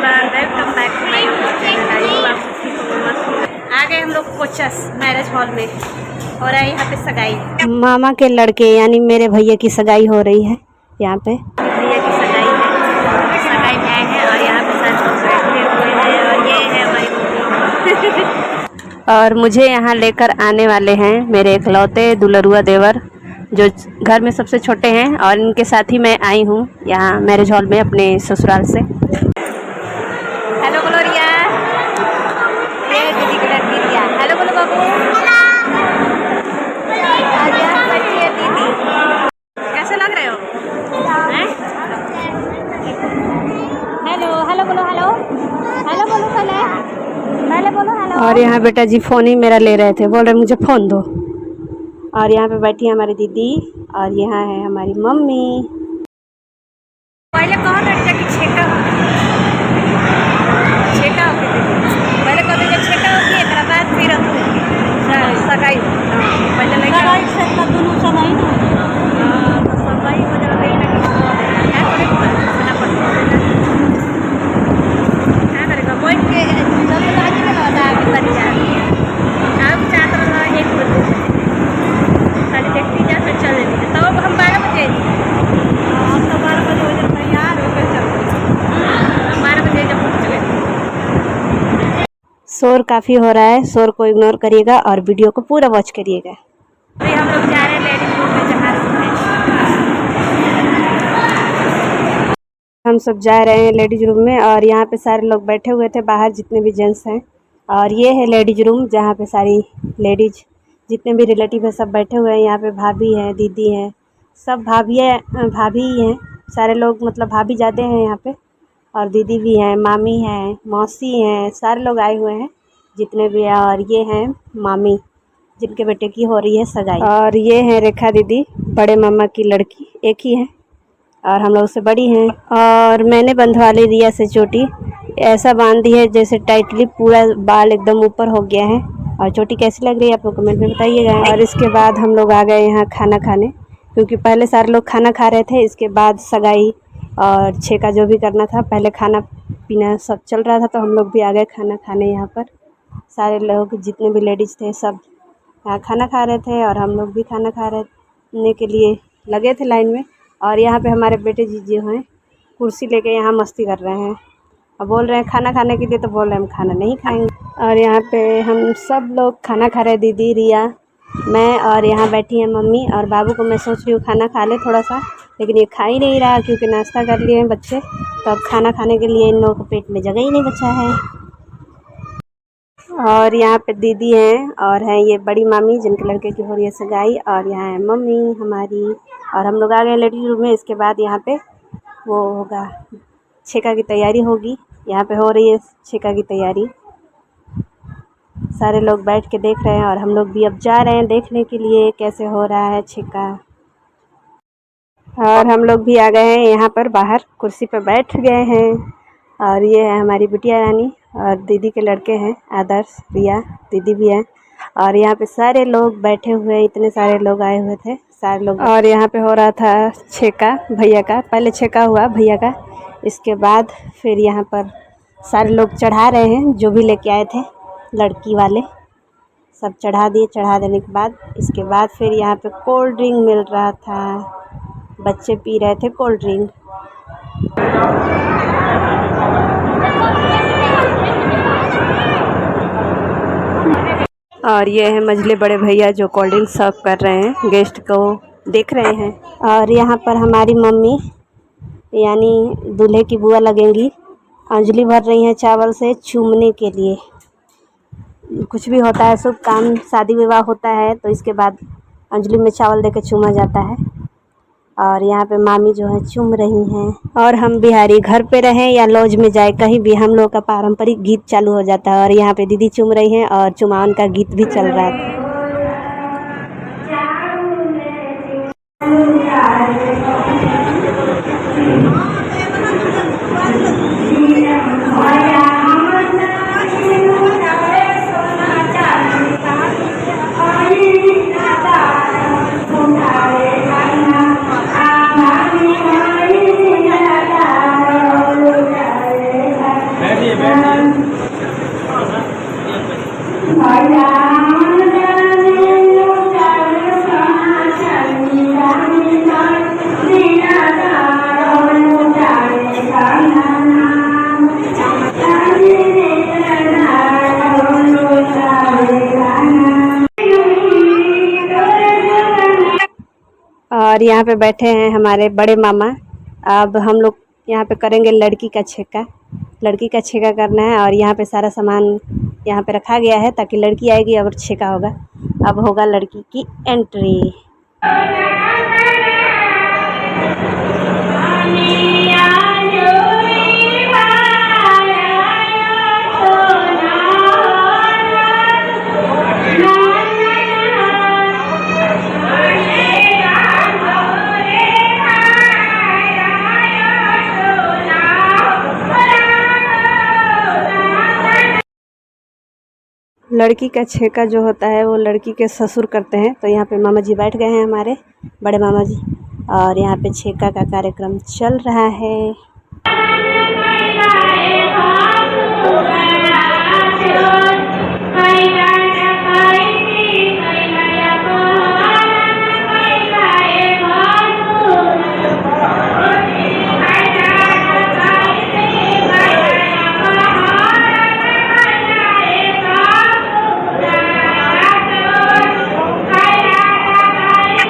Everyone, welcome back to my channel. आ गए हम लोग कोचस मैरिज हॉल में और यहाँ पे सगाई, मामा के लड़के यानी मेरे भैया की सगाई हो रही है। यहाँ पे भैया की सगाई है, सगाई में आए हैं और यहाँ पे सारे लोग बैठे हुए हैं और ये है हमारी मम्मी। और मुझे यहाँ लेकर आने वाले हैं मेरे इकलौते दुलरुआ देवर, जो घर में सबसे छोटे हैं, और इनके साथ ही मैं आई हूँ यहाँ मैरिज हॉल में अपने ससुराल से। हेलो बोलो रिया, ये दीदी की लड़की रिया। हेलो बोलो बाबू। बच्ची है दीदी। कैसे लग रहे हो? हेलो हेलो बोलो, हेलो हेलो बोलो, पहले बोलो हेलो। और यहाँ बेटा जी फ़ोन ही मेरा ले रहे थे, बोल रहे मुझे फ़ोन दो। और यहाँ पे बैठी है हमारी दीदी और यहाँ है हमारी मम्मी। पहले कौन लड़का की छेका छेका होती थी, पहले कहते जब छेका होती है एक बाद फिर सगाई। पहले लड़का दोनों सगाई ना, तो सगाई हो जाता है ना, क्या करेगा कोई के जल्दबाजी में लगा आगे बढ़ जाए। आप चाहते रहो 1 बजे खाली देखती जा फिर चल देती, तब हम 12 बजे हम तो 12 बजे हो जाए तैयार होकर चल 12 बजे जब पहुँच गए। शोर काफ़ी हो रहा है, शोर को इग्नोर करिएगा और वीडियो को पूरा वॉच करिएगा। अभी हम लोग जा रहे हैं लेडीज रूम में, जहाँ हम सब जा रहे हैं लेडीज रूम में और यहाँ पे सारे लोग बैठे हुए थे बाहर, जितने भी जेंट्स हैं। और ये है लेडीज रूम जहाँ पे सारी लेडीज जितने भी रिलेटिव है सब बैठे हुए हैं। यहाँ पे भाभी हैं, दीदी हैं, सब भाभी ही हैं सारे लोग, मतलब भाभी ज़्यादा हैं यहाँ पे, और दीदी भी हैं, मामी हैं, मौसी हैं, सारे लोग आए हुए हैं जितने भी हैं। और ये हैं मामी जिनके बेटे की हो रही है सगाई। और ये हैं रेखा दीदी, बड़े मामा की लड़की, एक ही है और हम लोग से बड़ी हैं। और मैंने बंधवा ली रिया से चोटी, ऐसा बांध दी है जैसे टाइटली, पूरा बाल एकदम ऊपर हो गया है। और चोटी कैसी लग रही है आप लोग कमेंट में बताइएगा। और इसके बाद हम लोग आ गए यहाँ खाना खाने, क्योंकि पहले सारे लोग खाना खा रहे थे, इसके बाद सगाई और छेका जो भी करना था, पहले खाना पीना सब चल रहा था, तो हम लोग भी आ गए खाना खाने। यहाँ पर सारे लोग जितने भी लेडीज़ थे सब यहाँ खाना खा रहे थे और हम लोग भी खाना खाने के लिए लगे थे लाइन में। और यहाँ पे हमारे बेटे जी जो हैं कुर्सी लेके यहाँ मस्ती कर रहे हैं और बोल रहे हैं खाना खाने के लिए, तो बोल रहे हैं हम खाना नहीं खाएंगे। और यहाँ पे हम सब लोग खाना खा रहे हैं, दीदी, रिया, मैं, और यहाँ बैठी है मम्मी और बाबू को मैं सोच रही हूँ खाना खा ले थोड़ा सा, लेकिन ये खा ही नहीं रहा क्योंकि नाश्ता कर लिए हैं बच्चे, तो अब खाना खाने के लिए इन लोगों को पेट में जगह ही नहीं बचा है। और यहाँ पे दीदी हैं और हैं ये बड़ी मामी जिनके लड़के की हो रही है सगाई, और यहाँ है मम्मी हमारी। और हम लोग आ गए लेडीज रूम में। इसके बाद यहाँ पे वो होगा, छेका की तैयारी होगी, यहाँ पे हो रही है छेका की तैयारी। सारे लोग बैठ के देख रहे हैं और हम लोग भी अब जा रहे हैं देखने के लिए कैसे हो रहा है छेका। और हम लोग भी आ गए हैं यहाँ पर, बाहर कुर्सी पर बैठ गए हैं। और ये है हमारी बिटिया रानी और दीदी के लड़के हैं आदर्श, रिया, दीदी भी हैं। और यहाँ पे सारे लोग बैठे हुए, इतने सारे लोग आए हुए थे सारे लोग। और यहाँ पे हो रहा था छेका भैया का, पहले छेका हुआ भैया का, इसके बाद फिर यहाँ पर सारे लोग चढ़ा रहे हैं, जो भी लेके आए थे लड़की वाले सब चढ़ा दिए। चढ़ा देने के बाद इसके बाद फिर यहाँ पे कोल्ड ड्रिंक मिल रहा था, बच्चे पी रहे थे कोल्ड ड्रिंक। और ये है मझले बड़े भैया जो कोल्ड ड्रिंक सर्व कर रहे हैं, गेस्ट को देख रहे हैं। और यहाँ पर हमारी मम्मी यानी दूल्हे की बुआ लगेंगी, अंजलि भर रही हैं चावल से चूमने के लिए। कुछ भी होता है, शुभ काम, शादी विवाह होता है तो इसके बाद अंजलि में चावल देकर चूमा जाता है। और यहाँ पे मामी जो है चूम रही हैं। और हम बिहारी घर पे रहें या लॉज में जाए, कहीं भी हम लोग का पारंपरिक गीत चालू हो जाता है। और यहाँ पे दीदी चूम रही हैं और चुमावन का गीत भी चल रहा है। और यहाँ पे बैठे हैं हमारे बड़े मामा। अब हम लोग यहाँ पे करेंगे लड़की का छेका। लड़की का छेका करना है और यहाँ पे सारा सामान यहाँ पे रखा गया है ताकि लड़की आएगी और छेका होगा। अब होगा लड़की की एंट्री। लड़की का छेका जो होता है वो लड़की के ससुर करते हैं। तो यहाँ पे मामा जी बैठ गए हैं हमारे बड़े मामा जी और यहाँ पे छेका का कार्यक्रम चल रहा है।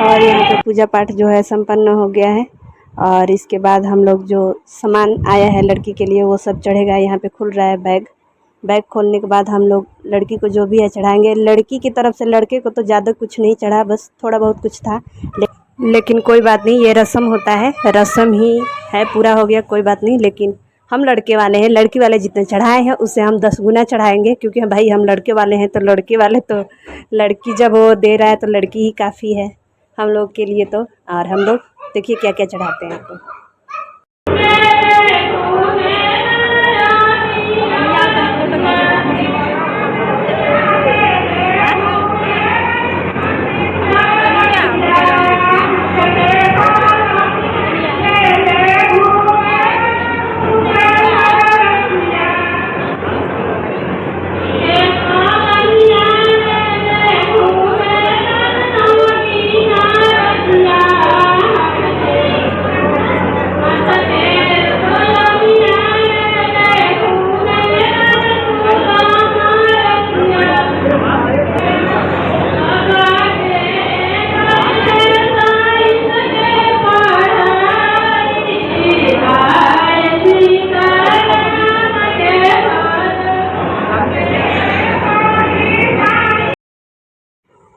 और यहाँ पे पूजा पाठ जो है संपन्न हो गया है और इसके बाद हम लोग जो सामान आया है लड़की के लिए वो सब चढ़ेगा। यहाँ पे खुल रहा है बैग खोलने के बाद हम लोग लड़की को जो भी है चढ़ाएंगे। लड़की की तरफ से लड़के को तो ज़्यादा कुछ नहीं चढ़ा, बस थोड़ा बहुत कुछ था, लेकिन कोई बात नहीं, ये रस्म होता है, रस्म ही है, पूरा हो गया, कोई बात नहीं। लेकिन हम लड़के वाले हैं, लड़की वाले जितने चढ़ाए हैं उससे हम 10 गुना चढ़ाएंगे, क्योंकि भाई हम लड़के वाले हैं तो लड़के वाले तो लड़की जब वो दे रहा है तो लड़की ही काफ़ी है हम लोग के लिए। तो और हम लोग देखिए क्या क्या चढ़ाते हैं आपको।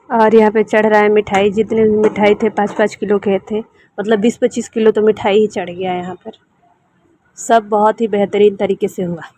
और यहाँ पे चढ़ रहा है मिठाई। जितने भी मिठाई थे 5-5 किलो के थे, मतलब 20-25 किलो तो मिठाई ही चढ़ गया यहाँ पर। सब बहुत ही बेहतरीन तरीके से हुआ।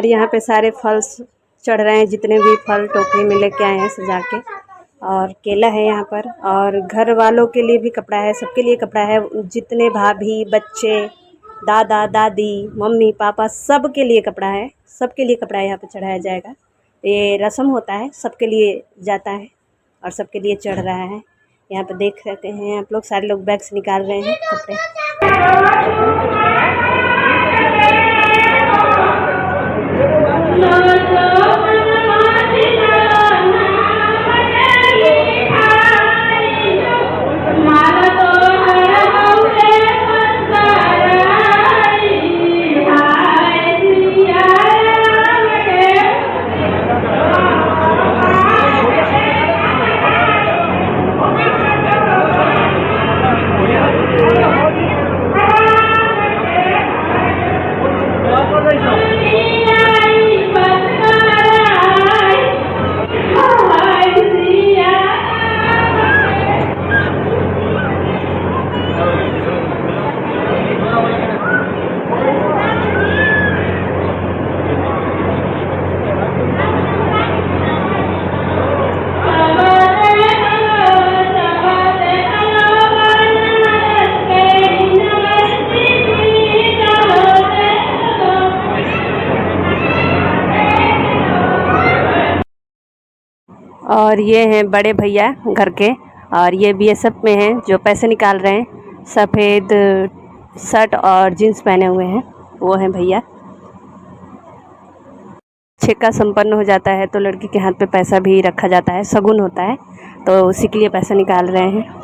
यहाँ पे सारे फल चढ़ रहे हैं, जितने भी फल टोकरी में लेके आए हैं सजा के। और केला है यहाँ पर, और घर वालों के लिए भी कपड़ा है, सबके लिए कपड़ा है, जितने भाभी बच्चे दादा दादी मम्मी पापा सबके लिए कपड़ा है, सबके लिए कपड़ा यहाँ पे चढ़ाया जाएगा। ये रस्म होता है, सबके लिए जाता है और सबके लिए चढ़ रहा है। यहाँ पे देख सकते हैं आप लोग, सारे लोग बैग से निकाल रहे हैं कपड़े। और ये हैं बड़े भैया घर के, और ये बीएसएफ में हैं जो पैसे निकाल रहे हैं। सफ़ेद शर्ट और जीन्स पहने हुए हैं, वो हैं भैया। छेका संपन्न हो जाता है तो लड़की के हाथ पे पैसा भी रखा जाता है, शगुन होता है, तो उसी के लिए पैसा निकाल रहे हैं।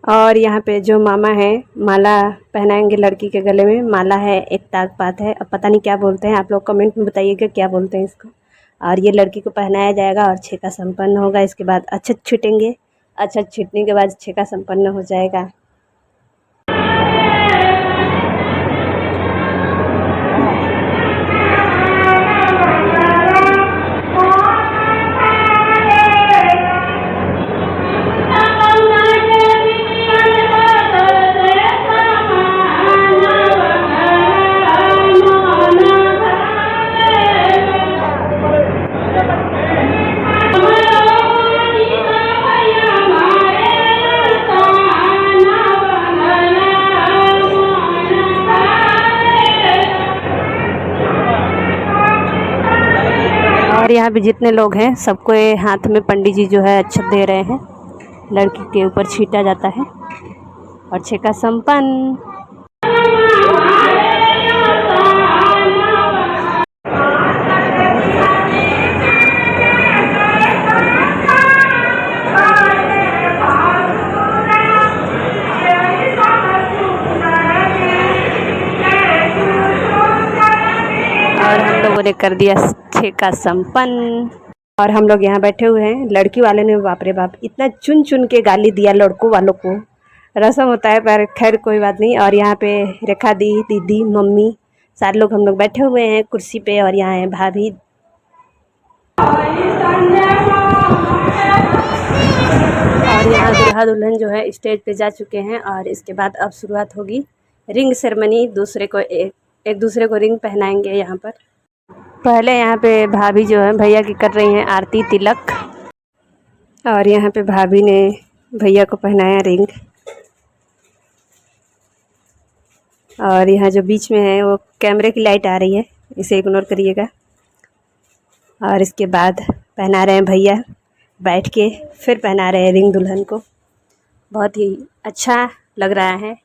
और यहाँ पे जो मामा है माला पहनाएंगे लड़की के गले में। माला है, एक ताक पात है, अब पता नहीं क्या बोलते हैं, आप लोग कमेंट में बताइएगा क्या बोलते हैं इसको। और ये लड़की को पहनाया जाएगा और छेका संपन्न होगा। इसके बाद अक्षत छीटेंगे, अक्षत छीटने के बाद छेका संपन्न हो जाएगा। और यहाँ पे जितने लोग हैं सबको हाथ में पंडित जी जो है अक्षत दे रहे हैं, लड़की के ऊपर छीटा जाता है और छेका संपन्न। और हम लोगों ने कर दिया छेका संपन्न। और हम लोग यहाँ बैठे हुए हैं। लड़की वाले ने बाप रे बाप इतना चुन चुन के गाली दिया लड़कों वालों को, रस्म होता है पर खैर कोई बात नहीं। और यहाँ पे रेखा दी, दीदी, मम्मी, सारे लोग हम लोग बैठे हुए हैं कुर्सी पे। और यहाँ है भाभी। और यहाँ दूल्हा दुल्हन जो है स्टेज पे जा चुके हैं। और इसके बाद अब शुरुआत होगी रिंग सेरेमनी। एक दूसरे को रिंग पहनाएंगे। यहाँ पर पहले यहाँ पे भाभी जो है भैया की कर रही हैं आरती तिलक। और यहाँ पे भाभी ने भैया को पहनाया रिंग। और यहाँ जो बीच में है वो कैमरे की लाइट आ रही है, इसे इग्नोर करिएगा। और इसके बाद पहना रहे हैं भैया बैठ के, फिर पहना रहे हैं रिंग दुल्हन को। बहुत ही अच्छा लग रहा है।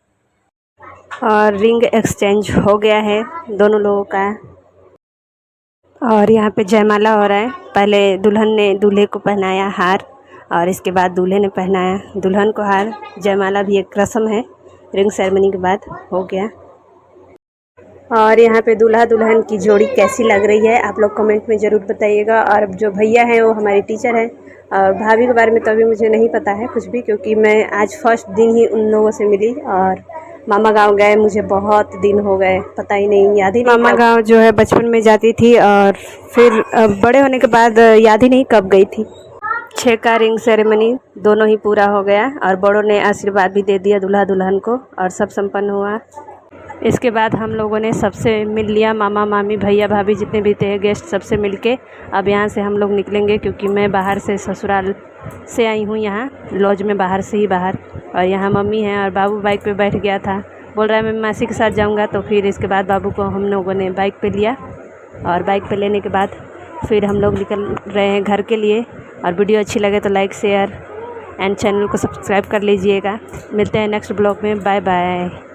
और रिंग एक्सचेंज हो गया है दोनों लोगों का। और यहाँ पे जयमाला हो रहा है। पहले दुल्हन ने दूल्हे को पहनाया हार, और इसके बाद दूल्हे ने पहनाया दुल्हन को हार। जयमाला भी एक रस्म है, रिंग सेरेमनी के बाद हो गया। और यहाँ पे दूल्हा दुल्हन की जोड़ी कैसी लग रही है आप लोग कमेंट में ज़रूर बताइएगा। और जो भैया हैं वो हमारे टीचर हैं। और भाभी के बारे में तो अभी मुझे नहीं पता है कुछ भी, क्योंकि मैं आज फर्स्ट दिन ही उन लोगों से मिली। और मामा गांव गए मुझे बहुत दिन हो गए, पता ही नहीं, याद ही नहीं। मामा गांव जो है बचपन में जाती थी और फिर बड़े होने के बाद याद ही नहीं कब गई थी। 6 का रिंग सेरेमनी दोनों ही पूरा हो गया और बड़ों ने आशीर्वाद भी दे दिया दूल्हा दुल्हन को और सब संपन्न हुआ। इसके बाद हम लोगों ने सबसे मिल लिया, मामा मामी भैया भाभी जितने भी थे गेस्ट सबसे मिलके। अब यहाँ से हम लोग निकलेंगे क्योंकि मैं बाहर से ससुराल से आई हूँ, यहाँ लॉज में बाहर से ही बाहर। और यहाँ मम्मी हैं और बाबू बाइक पे बैठ गया था, बोल रहा है मैं मासी के साथ जाऊँगा। तो फिर इसके बाद बाबू को हम लोगों ने बाइक पे लिया और बाइक पे लेने के बाद फिर हम लोग निकल रहे हैं घर के लिए। और वीडियो अच्छी लगे तो लाइक शेयर एंड चैनल को सब्सक्राइब कर लीजिएगा। मिलते हैं नेक्स्ट ब्लॉग में, बाय बाय।